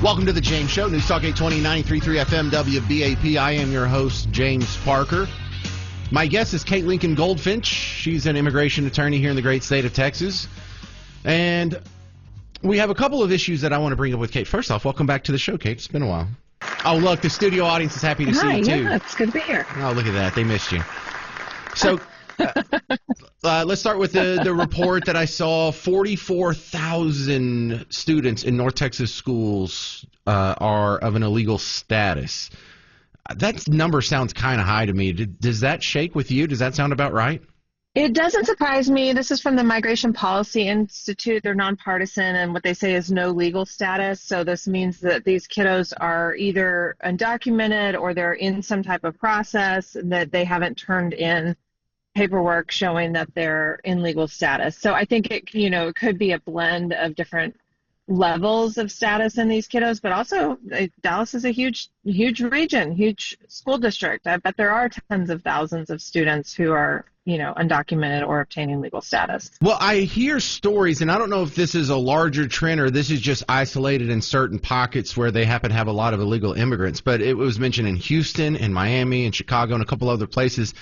Welcome to the James Show, News Talk 820, 93.3 FM WBAP. I am your host, James Parker. My guest is Kate Lincoln-Goldfinch. She's an immigration attorney here in the great state of Texas. And we have a couple of issues that I want to bring up with Kate. First off, welcome back to the show, Kate. It's been a while. Oh, look, the studio audience is happy to see you, too. Yeah, it's good to be here. Oh, look at that. They missed you. So let's start with the report that I saw. 44,000 students in North Texas schools are of an illegal status. That number sounds kind of high to me. Does that shake with you? Does that sound about right? It doesn't surprise me. This is from the Migration Policy Institute. They're nonpartisan, and what they say is no legal status. So this means that these kiddos are either undocumented or they're in some type of process that they haven't turned in paperwork showing that they're in legal status. So I think it could be a blend of different levels of status in these kiddos, but also Dallas is a huge region, huge school district. I bet there are tens of thousands of students who are, undocumented or obtaining legal status. Well, I hear stories, and I don't know if this is a larger trend or this is just isolated in certain pockets where they happen to have a lot of illegal immigrants, but it was mentioned in Houston and Miami and Chicago and a couple other places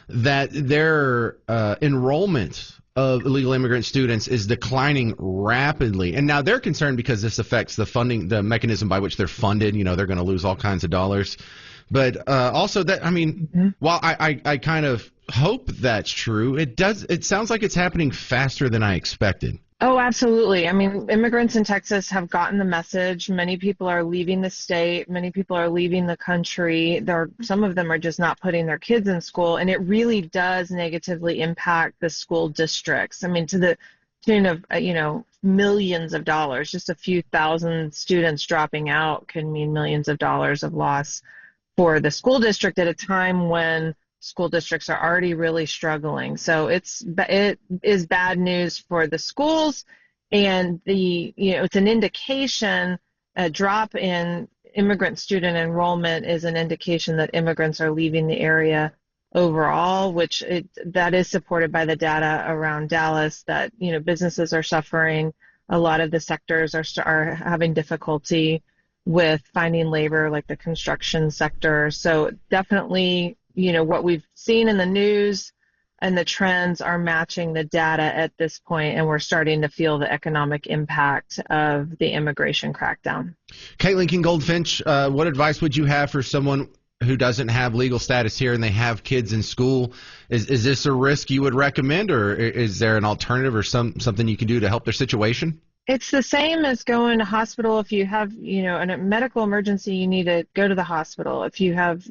that their enrollment of illegal immigrant students is declining rapidly. And now they're concerned because this affects the funding, the mechanism by which they're funded. They're going to lose all kinds of dollars. But also that, while I kind of hope that's true, it sounds like it's happening faster than I expected. Oh, absolutely. Immigrants in Texas have gotten the message. Many people are leaving the state. Many people are leaving the country. Some of them are just not putting their kids in school, and it really does negatively impact the school districts. To the tune of, millions of dollars. Just a few thousand students dropping out can mean millions of dollars of loss for the school district at a time when school districts are already really struggling. So it is bad news for the schools, and it's an indication. A drop in immigrant student enrollment is an indication that immigrants are leaving the area overall, that is supported by the data around Dallas, that businesses are suffering. A lot of the sectors are having difficulty with finding labor, like the construction sector. So definitely, what we've seen in the news and the trends are matching the data at this point, and we're starting to feel the economic impact of the immigration crackdown. Kate Lincoln-Goldfinch, what advice would you have for someone who doesn't have legal status here and they have kids in school? Is this a risk you would recommend, or is there an alternative or something you can do to help their situation? It's the same as going to hospital. If you have, a medical emergency, you need to go to the hospital. If you have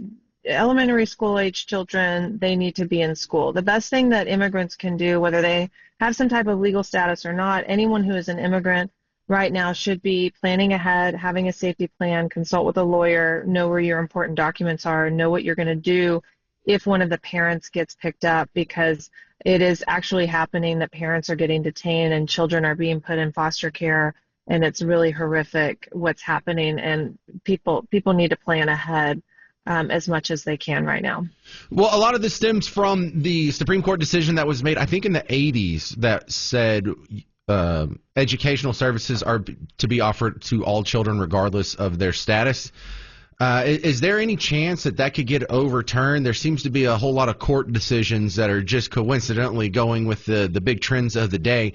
elementary school age children, they need to be in school. The best thing that immigrants can do, whether they have some type of legal status or not, anyone who is an immigrant right now should be planning ahead, having a safety plan, consult with a lawyer, know where your important documents are, know what you're going to do if one of the parents gets picked up, because it is actually happening that parents are getting detained and children are being put in foster care, and it's really horrific what's happening, and people need to plan ahead as much as they can right now. Well, a lot of this stems from the Supreme Court decision that was made, I think, in the 80s that said educational services are to be offered to all children regardless of their status. Is there any chance that could get overturned? There seems to be a whole lot of court decisions that are just coincidentally going with the big trends of the day.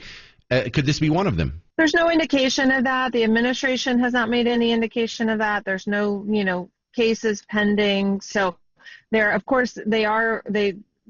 Could this be one of them? There's no indication of that. The administration has not made any indication of that. There's no, cases pending. So of course, they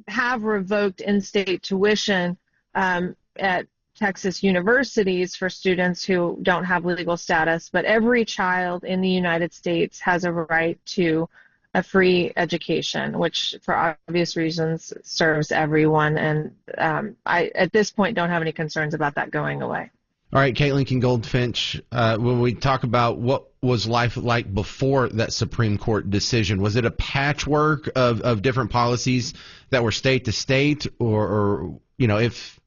have revoked in-state tuition at Texas universities for students who don't have legal status, but every child in the United States has a right to a free education, which for obvious reasons serves everyone. And I, at this point, don't have any concerns about that going away. All right, Kate Lincoln-Goldfinch, when we talk about what was life like before that Supreme Court decision, was it a patchwork of different policies that were state to state, or if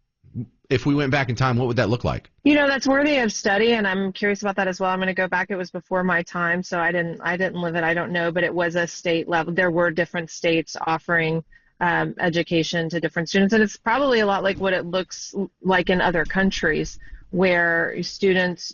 we went back in time, what would that look like? That's worthy of study, and I'm curious about that as well. I'm going to go back. It was before my time, so I didn't live it. I don't know, but it was a state level. There were different states offering education to different students, and it's probably a lot like what it looks like in other countries, where students,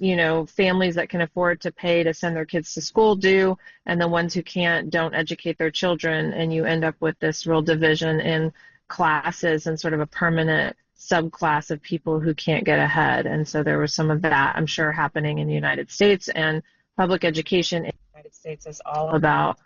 families that can afford to pay to send their kids to school do, and the ones who can't don't educate their children, and you end up with this real division in classes and sort of a permanent subclass of people who can't get ahead. And so there was some of that, I'm sure, happening in the United States, and public education in the United States is all about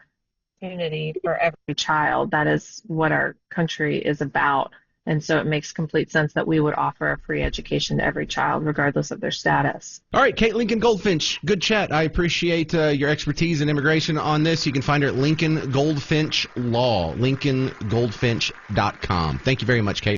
opportunity for every child. That is what our country is about. And so it makes complete sense that we would offer a free education to every child, regardless of their status. All right, Kate Lincoln-Goldfinch, good chat. I appreciate your expertise in immigration on this. You can find her at Lincoln Goldfinch Law, lincolngoldfinch.com. Thank you very much, Kate.